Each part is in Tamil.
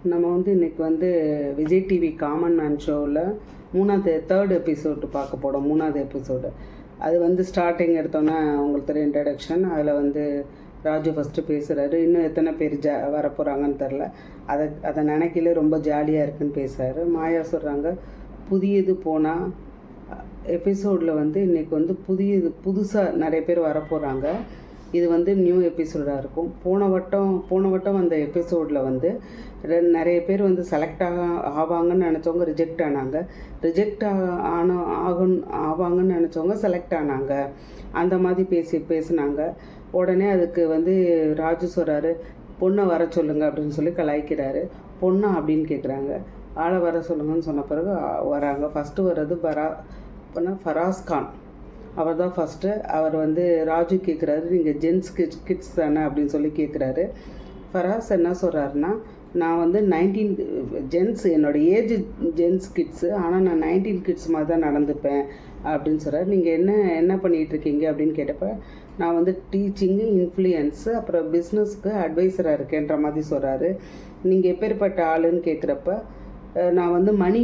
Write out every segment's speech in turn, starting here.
நம்ம இன்றைக்கி விஜய் டிவி காமன் மேன் ஷோவில் தேர்ட் எபிசோடு பார்க்க போகிறோம். 3வது எபிசோடு அது ஸ்டார்டிங் எடுத்தோன்னே உங்களுக்கு தெரியும் இன்ட்ரடக்ஷன். அதில் ராஜு ஃபஸ்ட்டு பேசுகிறாரு. இன்னும் எத்தனை பேர் வரப்போகிறாங்கன்னு தெரில. அதை நினைக்கல ரொம்ப ஜாலியாக இருக்குன்னு பேசுகிறாரு. மாயா சொல்கிறாங்க புதியது போனால் எபிசோடில் இன்றைக்கி புதுசாக நிறைய பேர் வரப்போகிறாங்க. இது நியூ எபிசோடாக இருக்கும். போன வட்டம் அந்த எபிசோடில் நிறைய பேர் செலக்ட் ஆவாங்கன்னு நினச்சவங்க ரிஜெக்ட் ஆனாங்க. ரிஜெக்ட் ஆவாங்கன்னு நினச்சவங்க செலக்ட் ஆனாங்க. அந்த மாதிரி பேசினாங்க. உடனே அதுக்கு ராஜு சொல்கிறாரு பொண்ணை வர சொல்லுங்க அப்படின்னு சொல்லி கலாய்க்கிறாரு. பொண்ணா அப்படின்னு கேட்குறாங்க. ஆளை வர சொல்லுங்கன்னு சொன்ன பிறகு வராங்க. ஃபஸ்ட்டு வர்றது ஃபராஸ் கான். அவர் தான் ஃபஸ்ட்டு. அவர் ராஜு கேட்குறாரு நீங்கள் ஜென்ஸ் கிட்ஸ் தானே அப்படின்னு சொல்லி கேட்குறாரு. ஃபராஸ் என்ன சொல்கிறாருன்னா நான் 19 ஜென்ஸ், என்னோடய ஏஜ் ஜென்ஸ் கிட்ஸு, ஆனால் நான் 19 கிட்ஸ் மாதிரி தான் நடந்துப்பேன் அப்படின்னு சொல்கிறார். நீங்கள் என்ன பண்ணிகிட்ருக்கீங்க அப்படின்னு கேட்டப்போ நான் டீச்சிங்கு, இன்ஃப்ளூயன்ஸு, அப்புறம் பிஸ்னஸ்க்கு அட்வைஸராக இருக்கேன்ற மாதிரி சொல்கிறாரு. நீங்கள் எப்பேற்பட்ட ஆளுன்னு கேட்குறப்ப நான் மணி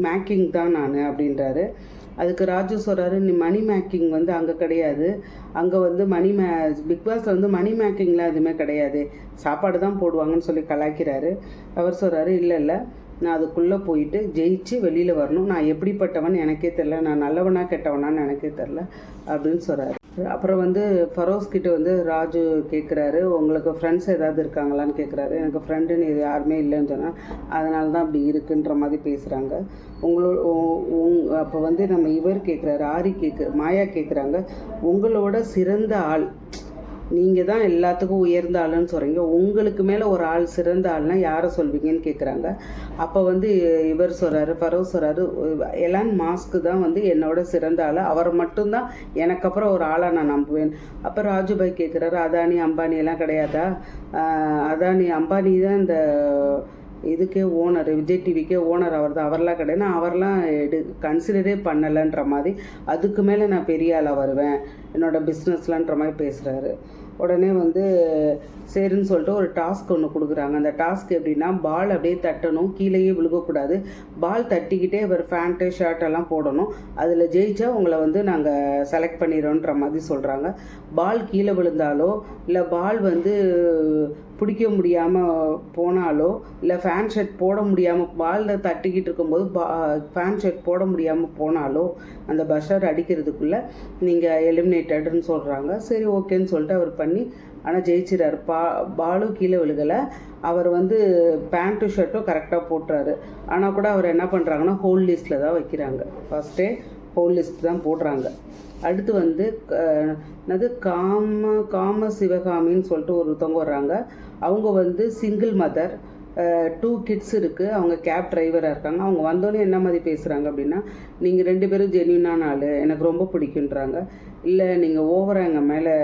மேக்கிங் தான் நான் அப்படின்றாரு. அதுக்கு ராஜு சொல்கிறாரு நீ மணி மேக்கிங் அங்கே கிடையாது. அங்கே பிக் பாஸில் மணி மேக்கிங்லாம் எதுவுமே கிடையாது, சாப்பாடு தான் போடுவாங்கன்னு சொல்லி கலாய்க்கிறாரு. அவர் சொல்கிறாரு இல்லை நான் அதுக்குள்ளே போயிட்டு ஜெயிச்சு வெளியில் வரணும். நான் எப்படிப்பட்டவன் எனக்கே தெரில, நான் நல்லவனா கெட்டவனான்னு எனக்கே தெரில அப்படின்னு சொல்கிறாரு. அப்புறம் ஃபரோஸ் கிட்ட ராஜு கேட்குறாரு உங்களுக்கு ஃப்ரெண்ட்ஸ் ஏதாவது இருக்காங்களான்னு கேட்குறாரு. எனக்கு ஃப்ரெண்டுன்னு இது யாருமே இல்லைன்னு சொன்னால் அதனால தான் அப்படி இருக்குன்ற மாதிரி பேசுகிறாங்க. அப்போ நம்ம இவர் கேட்குறாரு, மாயா கேட்குறாங்க உங்களோட சிறந்த ஆள், நீங்கள் தான் எல்லாத்துக்கும் உயர்ந்த ஆளுன்னு சொல்கிறீங்க, உங்களுக்கு மேலே ஒரு ஆள் சிறந்த ஆள்னால் யாரை சொல்வீங்கன்னு கேட்குறாங்க. அப்போ இவர் சொல்கிறாரு, ஃபரோஸ் சொல்கிறாரு எலான் மாஸ்க்கு தான் என்னோட சிறந்த ஆள், அவர் மட்டும்தான் எனக்கு அப்புறம் ஒரு ஆளாக நான் நம்புவேன். அப்போ ராஜுபாய் கேட்குறாரு அதானி அம்பானி எல்லாம் கிடையாதா? அம்பானி தான் இந்த இதுக்கே ஓனர், விஜய் டிவிக்கே ஓனர் அவர் தான், அவரெலாம் கிடையாது, நான் அவரெலாம் கன்சிடரே பண்ணலைன்ற மாதிரி, அதுக்கு மேலே நான் பெரிய ஆளாக வருவேன் என்னோடய பிஸ்னஸ்லான்ற மாதிரி பேசுகிறாரு. உடனே சரின்னு சொல்லிட்டு ஒரு டாஸ்க் ஒன்று கொடுக்குறாங்க. அந்த டாஸ்க் எப்படின்னா பால் அப்படியே தட்டணும், கீழேயே விழுகக்கூடாது, பால் தட்டிக்கிட்டே ஒரு ஃபேண்ட்டு ஷர்ட்டெல்லாம் போடணும், அதில் ஜெயிச்சா உங்களை நாங்கள் செலக்ட் பண்ணிடுறோன்ற மாதிரி சொல்கிறாங்க. பால் கீழே விழுந்தாலோ இல்லை பால் பிடிக்க முடியாமல் போனாலோ இல்லை ஃபேன் ஷர்ட் போட முடியாமல் பாலில் தட்டிக்கிட்டு இருக்கும்போது ஃபேன் ஷர்ட் போட முடியாமல் போனாலோ அந்த பஷர் அடிக்கிறதுக்குள்ளே நீங்கள் எலிமினேட்டட்னு சொல்கிறாங்க. சரி ஓகேன்னு சொல்லிட்டு அவர் பண்ணி ஆனால் ஜெயிச்சிடாரு. பாலும் கீழே விழுகலை. அவர் பேண்ட்டு ஷர்ட்டும் கரெக்டாக போட்டுறாரு. ஆனால் கூட அவர் என்ன பண்ணுறாங்கன்னா ஹோல் லிஸ்ட்டில் தான் வைக்கிறாங்க. ஃபஸ்ட்டே ஹோல் லிஸ்ட் தான் போடுறாங்க. அடுத்து காம சிவகாமின்னு சொல்லிட்டு ஒருத்தவங்க வர்றாங்க. அவங்க சிங்கிள் மதர், 2 கிட்ஸ் இருக்குது, அவங்க கேப் டிரைவராக இருக்காங்க. அவங்க வந்தோடனே என்ன மாதிரி பேசுகிறாங்க அப்படின்னா நீங்கள் 2 பேரும் ஜென்யூனான ஆள், எனக்கு ரொம்ப பிடிக்குன்றாங்க. இல்லை நீங்கள் ஓவராக எங்கள் மேலே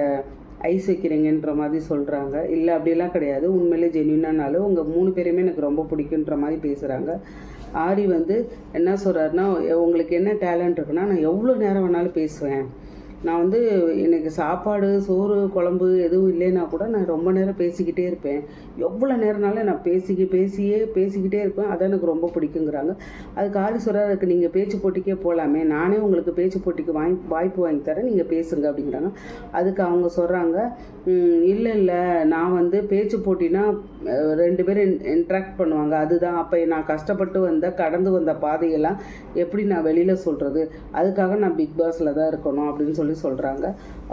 ஐஸ் வைக்கிறீங்கன்ற மாதிரி சொல்கிறாங்க. இல்லை அப்படிலாம் கிடையாது, உண்மையிலே ஜென்யூனான ஆள், உங்கள் 3 பேருமே எனக்கு ரொம்ப பிடிக்குன்ற மாதிரி பேசுகிறாங்க. ஆரி என்ன சொல்கிறாருன்னா உங்களுக்கு என்ன டேலண்ட் இருக்குன்னா நான் எவ்வளோ நேரம் வேணாலும் பேசுவேன், நான் எனக்கு சாப்பாடு சோறு குழம்பு எதுவும் இல்லைன்னா கூட நான் ரொம்ப நேரம் பேசிக்கிட்டே இருப்பேன், எவ்வளோ நேரம்னாலும் நான் பேசிக்கிட்டே இருப்பேன், அதான் எனக்கு ரொம்ப பிடிக்குங்கிறாங்க. அதுக்கு ஆரி சொல்கிறார் அதுக்கு நீங்கள் பேச்சு போட்டிக்கே போகலாமே, நானே உங்களுக்கு பேச்சு போட்டிக்கு வாய்ப்பு வாங்கி தரேன், நீங்கள் பேசுங்க அப்படிங்கிறாங்க. அதுக்கு அவங்க சொல்கிறாங்க இல்லை நான் பேச்சு போட்டினா 2 பேரும் இன்ட்ராக்ட் பண்ணுவாங்க, அதுதான் அப்போ நான் கஷ்டப்பட்டு கடந்து வந்த பாதையெல்லாம் எப்படி நான் வெளியில் சொல்கிறது, அதுக்காக நான் பிக் பாஸில் தான் இருக்கணும் அப்படின்னு சொல்லி சொல்கிறாங்க.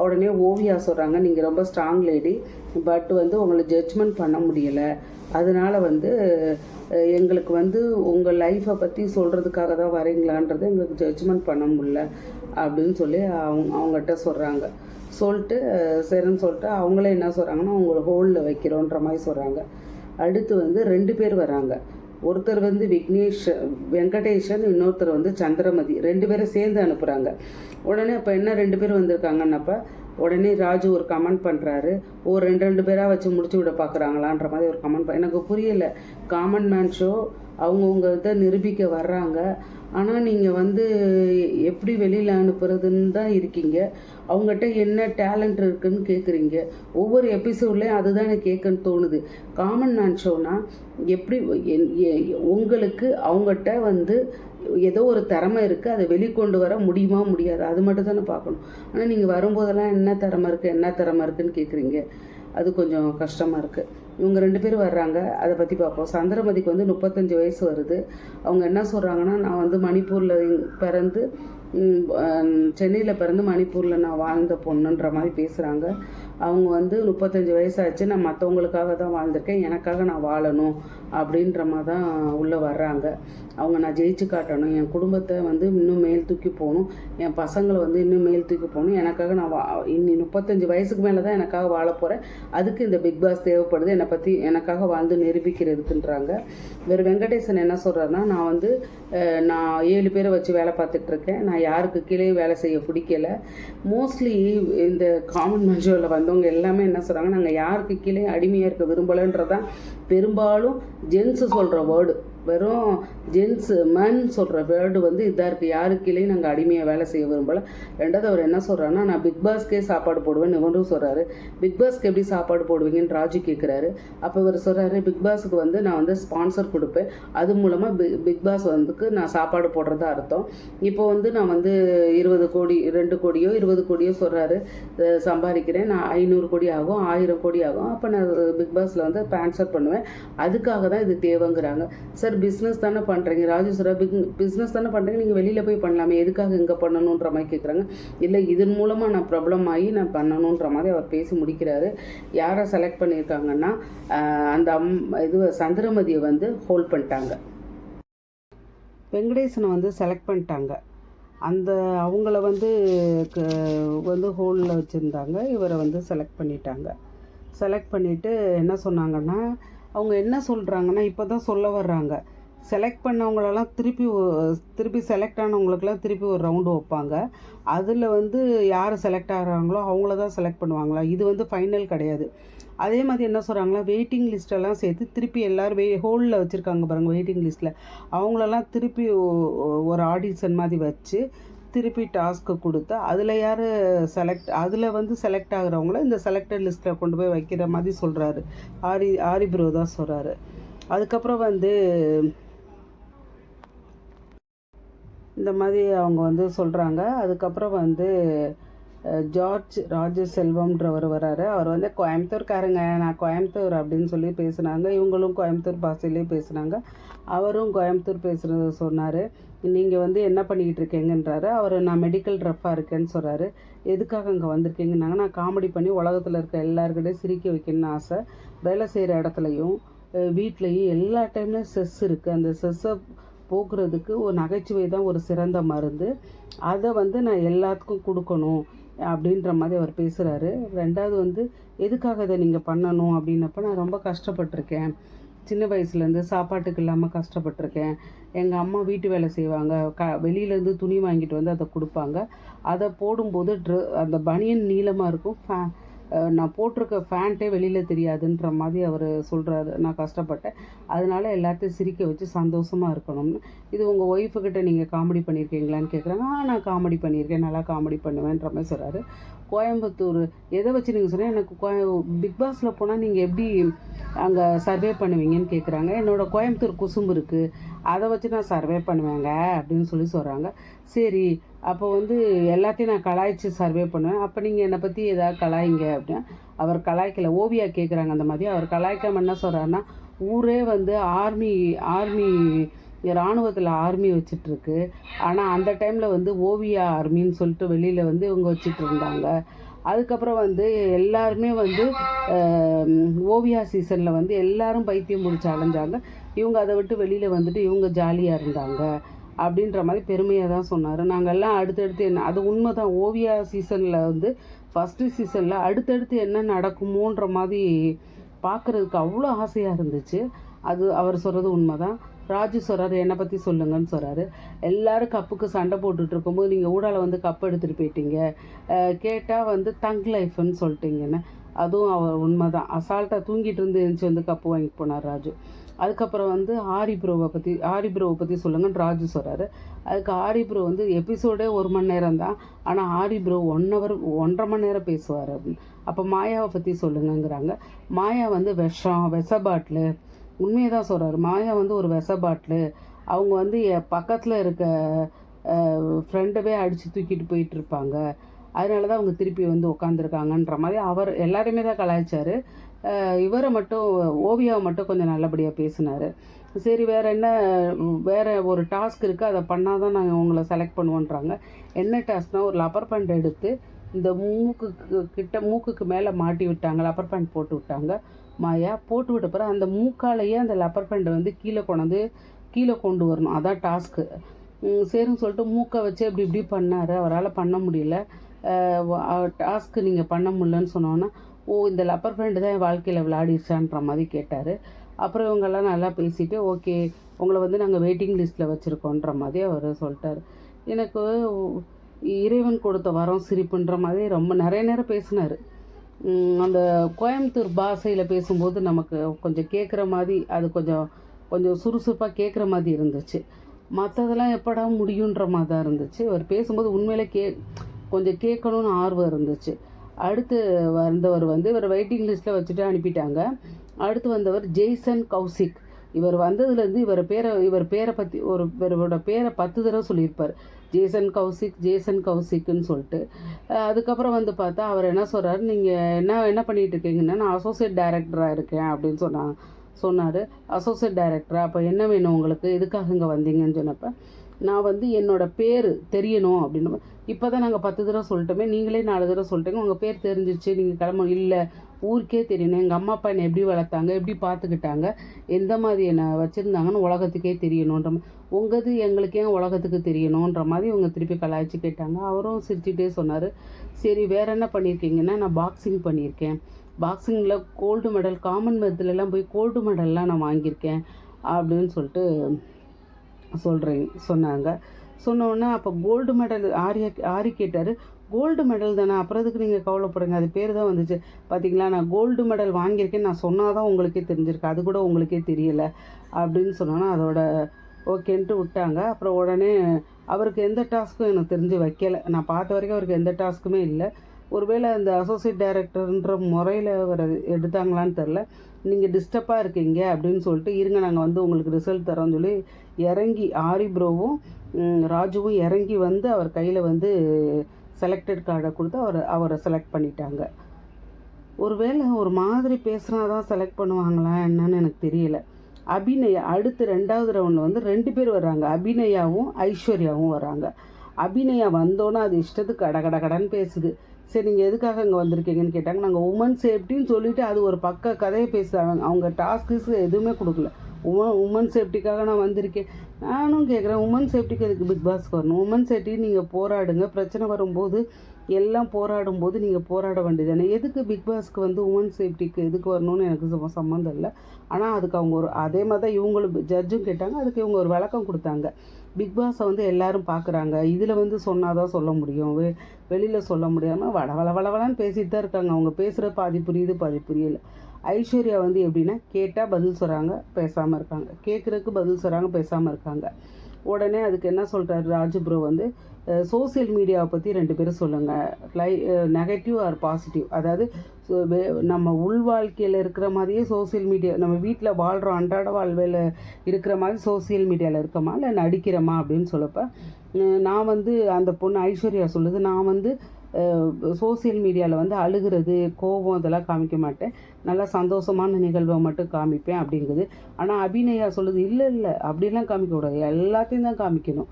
உடனே ஓவியா சொல்கிறாங்க நீங்கள் ரொம்ப ஸ்ட்ராங் லேடி, பட் உங்களை ஜட்ஜ்மெண்ட் பண்ண முடியலை, அதனால் எங்களுக்கு உங்கள் லைஃப்பை பற்றி சொல்கிறதுக்காக தான் வரீங்களான்றது எங்களுக்கு ஜட்ஜ்மெண்ட் பண்ண முடியல அப்படின்னு சொல்லி அவங்ககிட்ட சொல்கிறாங்க. சொல்லிட்டு சரின்னு சொல்லிட்டு அவங்களே என்ன சொல்கிறாங்கன்னா உங்களை ஹோல்டில் வைக்கிறோன்ற மாதிரி சொல்கிறாங்க. அடுத்து 2 பேர் வராங்க. ஒருத்தர் வெங்கடேஷன், இன்னொருத்தர் சந்திரமதி, 2 பேரும் சேர்ந்து அனுப்புகிறாங்க. உடனே அப்போ என்ன 2 பேர் வந்திருக்காங்கன்னப்போ உடனே ராஜு ஒரு கமெண்ட் பண்ணுறாரு, 2 பேராக வச்சு முடிச்சு விட பார்க்குறாங்களான்ற மாதிரி ஒரு கமெண்ட் எனக்கு புரியலை. காமன் மேன் ஷோ அவங்கவுங்க இதை நிரூபிக்க வர்றாங்க. ஆனால் நீங்கள் வந்து எப்படி வெளியில் அனுப்புறதுன்னு தான் இருக்கீங்க. அவங்ககிட்ட என்ன டேலண்ட் இருக்குதுன்னு கேட்குறீங்க. ஒவ்வொரு எபிசோட்லேயும் அதுதான் எனக்கு கேட்கன்னு தோணுது. காமன் மேன் ஷோனா எப்படி உங்களுக்கு அவங்ககிட்ட வந்து ஏதோ ஒரு திறமை இருக்குது, அதை வெளிக்கொண்டு வர முடியுமா முடியாது, அது மட்டும் தானே பார்க்கணும். ஆனால் நீங்கள் வரும்போதெல்லாம் என்ன திறமை இருக்குதுன்னு கேட்குறீங்க. அது கொஞ்சம் கஷ்டமாக இருக்குது. இவங்க 2 பேரும் வர்றாங்க, அதை பற்றி பார்ப்போம். சந்திரமதிக்கு வந்து 35 வயசு வருது. அவங்க என்ன சொல்கிறாங்கன்னா, நான் வந்து மணிப்பூரில் பிறந்து சென்னையில் பிறந்து மணிப்பூரில் நான் வாழ்ந்த பொண்ணுன்ற மாதிரி பேசுகிறாங்க. அவங்க வந்து 35 வயசாச்சு, நான் மற்றவங்களுக்காக தான் வாழ்ந்திருக்கேன், எனக்காக நான் வாழணும் அப்படின்ற மாதிரி தான் உள்ளே வர்றாங்க. அவங்க நான் ஜெயிச்சு காட்டணும், என் குடும்பத்தை வந்து இன்னும் மேல் தூக்கி போகணும், என் பசங்களை வந்து இன்னும் மேல் தூக்கி போகணும், எனக்காக நான் இன்னி 35 வயசுக்கு மேலே தான் எனக்காக வாழ போகிறேன், அதுக்கு இந்த பிக் பாஸ் தேவைப்படுது, என்னை பற்றி எனக்காக வாழ்ந்து நிரூபிக்கிறதுக்குன்றாங்க. வேறு வெங்கடேசன் என்ன சொல்கிறாருன்னா, நான் 7 பேரை வச்சு வேலை பார்த்துட்ருக்கேன், நான் யாருக்கு கீழே வேலை செய்ய பிடிக்கல. மோஸ்ட்லி இந்த காமன் மேன் ஷோவில் வந்தவங்க எல்லாமே என்ன சொல்கிறாங்க, நாங்கள் யாருக்கு கீழே அடிமையாக இருக்க விரும்பலைன்றதான் பெரும்பாலும் ஜென்ஸு சொல்கிற வேர்டு. வெறும் ஜென்ஸு மேன் சொல்கிற வேர்டு வந்து இதாக இருக்குது, யாருக்கிலேயும் நாங்கள் அடிமையாக வேலை செய்ய விரும்பலை. ரெண்டாவது அவர் என்ன சொல்கிறாருன்னா, நான் பிக் பாஸ்க்கே சாப்பாடு போடுவேன் இவரும் சொல்கிறாரு. பிக் பாஸ்க்கு எப்படி சாப்பாடு போடுவீங்கன்னு ராஜு கேட்குறாரு. அப்போ இவர் சொல்கிறாரு, பிக் பாஸுக்கு வந்து நான் வந்து ஸ்பான்சர் கொடுப்பேன், அது மூலமாக பிக் பாஸ் வந்துக்கு நான் சாப்பாடு போடுறதா அர்த்தம். இப்போ வந்து நான் வந்து 20 கோடி 2 கோடியோ 20 கோடியோ சொல்கிறாரு சம்பாதிக்கிறேன், நான் 500 கோடி ஆகும் 1000 கோடி ஆகும், அப்போ நான் பிக் பாஸில் வந்து ஸ்பான்சர் பண்ணுவேன், அதுக்காக தான் இது தேவைங்கிறாங்க. சார் பிஸ்னஸ் தானே பண்ணுறீங்க, ராஜு சார் பிஸ்னஸ் தானே பண்ணுறீங்க, நீங்கள் வெளியில் போய் பண்ணலாமே, எதுக்காக இங்கே பண்ணணுன்ற மாதிரி கேட்குறாங்க. இல்லை, இதன் மூலமாக நான் ப்ராப்ளம் ஆகி நான் பண்ணணுன்ற மாதிரி அவர் பேசி முடிக்கிறாரு. யாரை செலக்ட் பண்ணியிருக்காங்கன்னா, அந்த சந்திரமதியை வந்து ஹோல்ட் பண்ணிட்டாங்க, வெங்கடேசனை வந்து செலக்ட் பண்ணிட்டாங்க. அவங்கள வந்து ஹோல்டில் வச்சுருந்தாங்க, இவரை வந்து செலக்ட் பண்ணிட்டாங்க. செலக்ட் பண்ணிவிட்டு என்ன சொன்னாங்கன்னா, அவங்க என்ன சொல்கிறாங்கன்னா, இப்போ தான் சொல்ல வர்றாங்க, செலக்ட் பண்ணவங்களெல்லாம் திருப்பி செலக்ட் ஆனவங்களுக்கெல்லாம் திருப்பி ஒரு ரவுண்டு வைப்பாங்க. அதில் வந்து யார் செலக்ட் ஆகிறாங்களோ அவங்கள தான் செலக்ட் பண்ணுவாங்களா, இது வந்து ஃபைனல் கிடையாது. அதே மாதிரி என்ன சொல்கிறாங்களா, வெயிட்டிங் லிஸ்ட்டெல்லாம் சேர்த்து திருப்பி எல்லோரும் ஹோல்டில் வச்சுருக்காங்க பாருங்கள், வெயிட்டிங் லிஸ்ட்டில் அவங்களெல்லாம் திருப்பி ஒரு ஆடிஷன் மாதிரி வச்சு திருப்பி டாஸ்க்கு கொடுத்து அதில் யார் அதில் வந்து செலக்ட் ஆகிறவங்கள இந்த செலக்டட் லிஸ்ட்டில் கொண்டு போய் வைக்கிற மாதிரி சொல்கிறாரு. ஆரி ப்ரோ தான் சொல்கிறாரு. அதுக்கப்புறம் வந்து இந்த மாதிரி அவங்க வந்து சொல்கிறாங்க. அதுக்கப்புறம் வந்து ஜார்ஜ் ராஜசெல்வம்ன்றவர் வராரு. அவர் வந்து கோயம்புத்தூர்காரங்க, நான் கோயம்புத்தூர் அப்படின்னு சொல்லி பேசுனாங்க. இவங்களும் கோயம்புத்தூர் பாஷையிலே பேசுனாங்க. அவரும் கோயம்புத்தூர் பேசுகிறது சொன்னார். நீங்கள் வந்து என்ன பண்ணிக்கிட்டு இருக்கீங்கன்றாரு. அவர் நான் மெடிக்கல் ரெப்பாக இருக்கேன்னு சொல்கிறாரு. எதுக்காக இங்கே வந்திருக்கீங்கன்னாங்க, நான் காமெடி பண்ணி உலகத்தில் இருக்க எல்லாருக்கிட்டையும் சிரிக்க வைக்கணும்னு ஆசை. வேலை செய்கிற இடத்துலையும் வீட்லேயும் எல்லா டைம்லையும் ஸ்ட்ரெஸ் இருக்குது, அந்த ஸ்ட்ரெஸ்ஸை போக்குறதுக்கு ஒரு நகைச்சுவை தான் ஒரு சிறந்த மருந்து, அதை வந்து நான் எல்லாத்துக்கும் கொடுக்கணும் அப்படின்ற மாதிரி அவர் பேசுகிறாரு. ரெண்டாவது வந்து எதுக்காக இதை நீங்கள் பண்ணணும் அப்படின்னப்போ, நான் ரொம்ப கஷ்டப்பட்டிருக்கேன், சின்ன வயசுலேருந்து சாப்பாட்டுக்கு இல்லாமல் கஷ்டப்பட்டிருக்கேன். எங்கள் அம்மா வீட்டு வேலை செய்வாங்க, வெளியிலேருந்து துணி வாங்கிட்டு வந்து அதை கொடுப்பாங்க. அதை போடும்போது அந்த பனியன் நீளமாக இருக்கும், நான் போட்டிருக்க ஃபேண்ட்டே வெளியில் தெரியாதுன்ற மாதிரி அவர் சொல்கிறாரு. நான் கஷ்டப்பட்டேன், அதனால் எல்லாத்தையும் சிரிக்க வச்சு சந்தோஷமாக இருக்கணும்னு. இது உங்கள் ஒய்ஃபுக்கிட்ட நீங்கள் காமெடி பண்ணியிருக்கீங்களான்னு கேட்குறாங்க. நான் காமெடி பண்ணியிருக்கேன், நல்லா காமெடி பண்ணுவேன்ற மாதிரி சொல்கிறாரு. கோயம்புத்தூர் எதை வச்சு நீங்கள் சொன்னால், எனக்கு பிக் பாஸில் போனால் நீங்கள் எப்படி அங்கே சர்வே பண்ணுவீங்கன்னு கேட்குறாங்க. என்னோடய கோயம்புத்தூர் குசும்பு இருக்குது, அதை வச்சு நான் சர்வே பண்ணுவேங்க அப்படின்னு சொல்லி சொல்கிறாங்க. சரி, அப்போ வந்து எல்லாத்தையும் நான் கலாய்ச்சி சர்வே பண்ணுவேன், அப்போ நீங்கள் என்னை பற்றி ஏதாவது கலாய்ங்க அப்படின்னா. அவர் கலாய்க்கலை, ஓவியா கேட்குறாங்க அந்த மாதிரி. அவர் கலாய்க்காமல் என்ன சொல்கிறாருன்னா, ஊரே வந்து ஆர்மி இராணுவத்தில் ஆர்மி வச்சிட்ருக்கு, ஆனால் அந்த டைமில் வந்து ஓவியா ஆர்மின்னு சொல்லிட்டு வெளியில் வந்து இவங்க வச்சுட்டு இருந்தாங்க. அதுக்கப்புறம் வந்து எல்லாருமே வந்து ஓவியா சீசனில் வந்து எல்லாரும் பைத்தியம் முடிச்சு அலைஞ்சாங்க, இவங்க அதை விட்டு வெளியில் வந்துட்டு இவங்க ஜாலியாக இருந்தாங்க அப்படின்ற மாதிரி பெருமையாக தான் சொன்னார். நாங்கள்லாம் அடுத்தடுத்து என்ன, அது உண்மை தான், ஓவியா சீசனில் வந்து ஃபஸ்ட்டு சீசனில் அடுத்தடுத்து என்ன நடக்குமோன்ற மாதிரி பார்க்குறதுக்கு அவ்வளோ ஆசையாக இருந்துச்சு. அது அவர் சொல்கிறது உண்மை தான். ராஜு சொல்கிறாரு, என்னை பற்றி சொல்லுங்கன்னு சொல்கிறாரு. எல்லோரும் கப்புக்கு சண்டை போட்டுட்டு இருக்கும்போது நீங்கள் ஊடால வந்து கப் எடுத்துகிட்டு போயிட்டீங்க, கேட்டால் வந்து தங் லைஃப்னு சொல்லிட்டீங்கன்னு. அதுவும் அவர் உண்மை தான். அசால்ட்டாக தூங்கிட்டு இருந்து எழுந்துச்சி வந்து கப்பு வாங்கிட்டு போனார் ராஜு. அதுக்கப்புறம் வந்து ஆரி ப்ரோவை பற்றி சொல்லுங்கன்னு ராஜு சொல்கிறாரு. அதுக்கு ஆரி ப்ரோ வந்து எபிசோடே 1 மணி நேரம் தான், ஆனால் ஆரி ப்ரோ 1 ஹவர் 1.5 மணி நேரம் பேசுவார் அப்படின்னு. அப்போ மாயாவை பற்றி சொல்லுங்கங்கிறாங்க. மாயா வந்து விஷ பாட்டிலு, உண்மையை தான் சொல்கிறாரு. மாயா வந்து ஒரு விஷ பாட்டிலு. அவங்க வந்து பக்கத்தில் இருக்க ஃப்ரெண்டவே அடித்து தூக்கிட்டு போயிட்டுருப்பாங்க, அதனால தான் அவங்க திருப்பி வந்து உட்காந்துருக்காங்கன்ற மாதிரி அவர் எல்லாருமே தான் கலாய்ச்சார். இவரை மட்டும், ஓவியாவை மட்டும் கொஞ்சம் நல்லபடியாக பேசினார். சரி வேறு ஒரு டாஸ்க் இருக்குது, அதை பண்ணால் தான் நாங்கள் உங்களை செலக்ட் பண்ணுவோன்றாங்க. என்ன டாஸ்க்னால், ஒரு லப்பர் பேண்ட் எடுத்து இந்த மூக்குக்கு மேலே மாட்டி விட்டாங்க, லப்பர் பேண்ட் போட்டு விட்டாங்க. மாயா போட்டு விட்ட பிறகு அந்த மூக்காலேயே அந்த லப்பர் பேண்டை வந்து கீழே கொண்டு வரணும், அதான் டாஸ்க்கு. சரின்னு சொல்லிட்டு மூக்கை வச்சு இப்படி பண்ணார். அவரால் பண்ண முடியல. டாஸ்க்கு நீங்கள் பண்ண முடியலன்னு சொன்னோன்னா, இந்த லப்பர் பேண்ட் தான் என் வாழ்க்கையில் விளையாடிடுச்சான்ற மாதிரி கேட்டார். அப்புறம் இவங்கெல்லாம் நல்லா பேசிவிட்டு, ஓகே உங்களை வந்து நாங்கள் வெயிட்டிங் லிஸ்ட்டில் வச்சுருக்கோன்ற மாதிரி அவர் சொல்லிட்டார். எனக்கு இறைவன் கொடுத்த வரம் சிரிப்புன்ற மாதிரி ரொம்ப நிறைய நேரம் பேசினார். அந்த கோயம்புத்தூர் பாஷையில் பேசும்போது நமக்கு கொஞ்சம் கேட்குற மாதிரி, அது கொஞ்சம் சுறுசுறுப்பாக கேட்குற மாதிரி இருந்துச்சு. மற்றதெல்லாம் எப்படா முடியுன்ற மாதிரி தான் இருந்துச்சு. அவர் பேசும்போது உண்மையிலே கொஞ்சம் கேட்கணுன்னு ஆர்வம் இருந்துச்சு. அடுத்து வந்தவர் வந்து இவர் வெயிட்டிங் லிஸ்ட்டில் வச்சுட்டு அனுப்பிட்டாங்க. அடுத்து வந்தவர் ஜேசன் கௌசிக். இவர் வந்ததுலேருந்து இவர் பேரை பற்றி இவரோட பேரை 10 தடவை சொல்லியிருப்பார், ஜேசன் கௌசிக்னு சொல்லிட்டு. அதுக்கப்புறம் வந்து பார்த்தா அவர் என்ன சொல்கிறார், நீங்கள் என்ன பண்ணிகிட்டு இருக்கீங்கன்னா, நான் அசோசியேட் டைரக்டராக இருக்கேன் அப்படின்னு சொன்னார். அசோசியேட் டைரக்டரா, அப்போ என்ன வேணும் உங்களுக்கு, எதுக்காக இங்கே வந்தீங்கன்னு சொன்னப்போ, நான் வந்து என்னோடய பேர் தெரியணும் அப்படின்னு. இப்போ தான் நாங்கள் 10 தடவை சொல்லிட்டோமே, நீங்களே 4 தடவை சொல்லிட்டீங்க, உங்கள் பேர் தெரிஞ்சிச்சு, நீங்கள் கிளம்ப. இல்லை, ஊருக்கே தெரியணும், எங்கள் அம்மா அப்பா என்னை எப்படி வளர்த்தாங்க, எப்படி பார்த்துக்கிட்டாங்க, எந்த மாதிரி என்னை வச்சுருந்தாங்கன்னு உலகத்துக்கே தெரியணுன்ற உங்கது எங்களுக்கு ஏன் உலகத்துக்கு தெரியணுன்ற மாதிரி இவங்க திருப்பி கலாய்ச்சி கேட்டாங்க. அவரும் சிரிச்சுட்டே சொன்னார், சரி வேறு என்ன பண்ணியிருக்கீங்கன்னா, நான் பாக்ஸிங் பண்ணியிருக்கேன், பாக்ஸிங்கில் கோல்டு மெடல், காமன்வெல்த்லலாம் போய் கோல்டு மெடல்லாம் நான் வாங்கியிருக்கேன் அப்படின்னு சொல்லிட்டு சொன்னாங்க. சொன்னோன்னே அப்போ கோல்டு மெடல் ஆரி கேட்டார், கோல்டு மெடல் தானே, அப்புறம் எதுக்கு நீங்கள் கவலைப்படுங்க, அது பேர் தான் வந்துச்சு பார்த்தீங்களா, நான் கோல்டு மெடல் வாங்கியிருக்கேன், நான் சொன்னால் தான் உங்களுக்கே தெரிஞ்சிருக்கு, அது கூட உங்களுக்கே தெரியலை அப்படின்னு சொன்னோன்னா அதோட ஓகேன்ட்டு விட்டாங்க. அப்புறம் உடனே அவருக்கு எந்த டாஸ்க்கும் எனக்கு தெரிஞ்சு வைக்கலை, நான் பார்த்த வரைக்கும் அவருக்கு எந்த டாஸ்க்குமே இல்லை. ஒருவேளை அந்த அசோசியேட் டைரக்டர்ன்ற முறையில் வர எடுத்தாங்களான்னு தெரில. நீங்கள் டிஸ்டர்பாக இருக்கீங்க அப்படின்னு சொல்லிட்டு, இருங்க நாங்கள் வந்து உங்களுக்கு ரிசல்ட் தரோன்னு சொல்லி இறங்கி ஆரி ப்ரோவும் ராஜுவும் இறங்கி வந்து அவர் கையில் வந்து செலக்டட் கார்டை கொடுத்து அவரை செலக்ட் பண்ணிட்டாங்க. ஒருவேளை ஒரு மாதிரி பேசுனா தான் செலக்ட் பண்ணுவாங்களா என்னன்னு எனக்கு தெரியல. அபிநயா அடுத்து 2வது ரவுண்டில் வந்து 2 பேர் வர்றாங்க, அபிநயாவும் ஐஸ்வர்யாவும் வராங்க. அபிநயா வந்தோன்னே அது இஷ்டத்துக்கு கடன்னு பேசுது. சரி நீங்கள் எதுக்காக இங்கே வந்திருக்கீங்கன்னு கேட்டாங்க. நாங்கள் உமன் சேஃப்டின்னு சொல்லிவிட்டு அது ஒரு பக்க கதையை பேசுகிறாங்க. அவங்க டாஸ்க்கு எதுவுமே கொடுக்கல. உமன் சேஃப்டிக்காக நான் வந்திருக்கேன். நானும் கேட்குறேன், உமன் சேஃப்டிக்கு எதுக்கு பிக் பாஸ்க்கு வரணும்? உமன் சேஃப்டி நீங்கள் போராடுங்க, பிரச்சனை வரும்போது எல்லாம் போராடும்போது நீங்கள் போராட வேண்டியதானே. எதுக்கு பிக் பாஸ்க்கு வந்து உமன் சேஃப்டிக்கு எதுக்கு வரணும்னு எனக்கு சம்மந்தம் இல்லை. ஆனால் அதுக்கு அவங்க அதே மாதிரி தான் இவங்களும் ஜட்ஜும் கேட்டாங்க. அதுக்கு இவங்க ஒரு விளக்கம் கொடுத்தாங்க. பிக் பாஸை வந்து எல்லோரும் பார்க்குறாங்க, இதில் வந்து சொன்னால் தான் சொல்ல முடியும், வெளியில் சொல்ல முடியாமல் வளவளன்னு பேசிகிட்டு தான் இருக்காங்க. அவங்க பேசுகிற பாதி புரியுது பாதி புரியலை. ஐஸ்வர்யா வந்து எப்படின்னா, கேட்டால் பதில் சொல்கிறாங்க, பேசாமல் இருக்காங்க, கேட்குறதுக்கு பதில் சொல்கிறாங்க, பேசாமல் இருக்காங்க. உடனே அதுக்கு என்ன சொல்கிறாரு ராஜு ப்ரோ வந்து, சோசியல் மீடியாவை பற்றி 2 பேரும் சொல்லுங்கள், நெகட்டிவ் ஆர் பாசிட்டிவ். அதாவது நம்ம உள் வாழ்க்கையில் இருக்கிற மாதிரியே சோசியல் மீடியா, நம்ம வீட்டில் வாழ்கிறோம் அன்றாட வாழ்வில் இருக்கிற மாதிரி சோசியல் மீடியாவில் இருக்கமா இல்லை நடிக்கிறோமா அப்படின்னு சொல்லப்போ, நான் வந்து அந்த பொண்ணு ஐஸ்வர்யா சொல்லுது, நான் வந்து சோசியல் மீடியாவில் வந்து அழுகிறது, கோபம் இதெல்லாம் காமிக்க மாட்டேன், நல்லா சந்தோஷமான நிகழ்வை மட்டும் காமிப்பேன் அப்படிங்குது. ஆனால் அபிநயா சொல்லுது, இல்லை அப்படிலாம் காமிக்கக்கூடாது, எல்லாத்தையும் தான் காமிக்கணும்.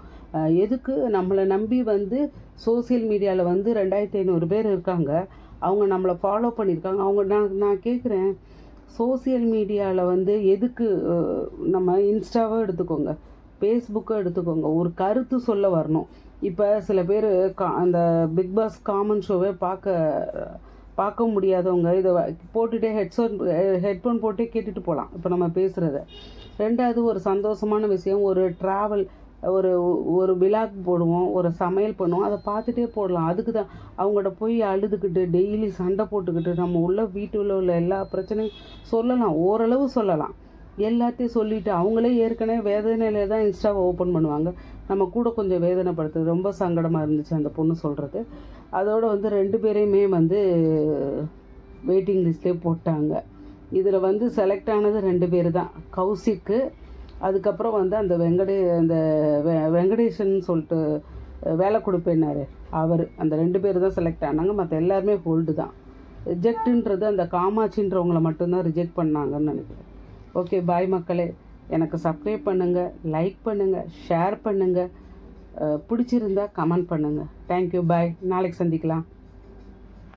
எதுக்கு நம்மளை நம்பி வந்து சோசியல் மீடியாவில் வந்து 2500 பேர் இருக்காங்க, அவங்க நம்மளை ஃபாலோ பண்ணியிருக்காங்க. நான் கேட்குறேன், சோசியல் மீடியாவில் வந்து எதுக்கு நம்ம இன்ஸ்டாவை எடுத்துக்கோங்க, ஃபேஸ்புக்கை எடுத்துக்கோங்க, ஒரு கருத்து சொல்ல வரணும். இப்போ சில பேர் அந்த பிக் பாஸ் காமன் ஷோவே பார்க்க முடியாதவங்க இதை போட்டுகிட்டே ஹெட்ஃபோன் போட்டே கேட்டுட்டு போகலாம் இப்போ நம்ம பேசுகிறத. 2வது ஒரு சந்தோஷமான விஷயம், ஒரு ட்ராவல், ஒரு விளாக் போடுவோம், ஒரு சமையல் பண்ணுவோம், அதை பார்த்துட்டே போடலாம். அதுக்கு தான் அவங்கள்ட்ட போய் அழுதுகிட்டு டெய்லி சண்டை போட்டுக்கிட்டு நம்ம வீட்டுக்குள்ள உள்ள எல்லா பிரச்சனையும் சொல்லலாம், ஓரளவு சொல்லலாம். எல்லாத்தையும் சொல்லிவிட்டு அவங்களே ஏற்கனவே வேதனையில் தான் இன்ஸ்டாவை ஓப்பன் பண்ணுவாங்க. நம்ம கூட கொஞ்சம் வேதனைப்படுத்துது. ரொம்ப சங்கடமாக இருந்துச்சு அந்த பொண்ணு சொல்கிறது. அதோடு வந்து 2 பேரையுமே வந்து வெயிட்டிங் லிஸ்ட்லேயே போட்டாங்க. இதில் வந்து செலக்ட் ஆனது 2 பேர் தான். கௌசிக்கு, அதுக்கப்புறம் வந்து அந்த வெங்கடேஷன் சொல்லிட்டு வேலை கொடுப்பேன்னாரு அவர். அந்த 2 பேர் தான் செலக்ட் ஆனாங்க. மற்ற எல்லாருமே ஹோல்டு தான். ரிஜெக்ட்டுன்றது அந்த காமாட்சின்றவங்களை மட்டும்தான் ரிஜெக்ட் பண்ணாங்கன்னு நினைக்கிறேன். ஓகே, பாய் மக்களே. எனக்கு சப்ஸ்கிரைப் பண்ணுங்கள், லைக் பண்ணுங்கள், ஷேர் பண்ணுங்கள், பிடிச்சிருந்தா கமெண்ட் பண்ணுங்கள். தேங்க்யூ, பாய். நாளைக்கு சந்திக்கலாம்.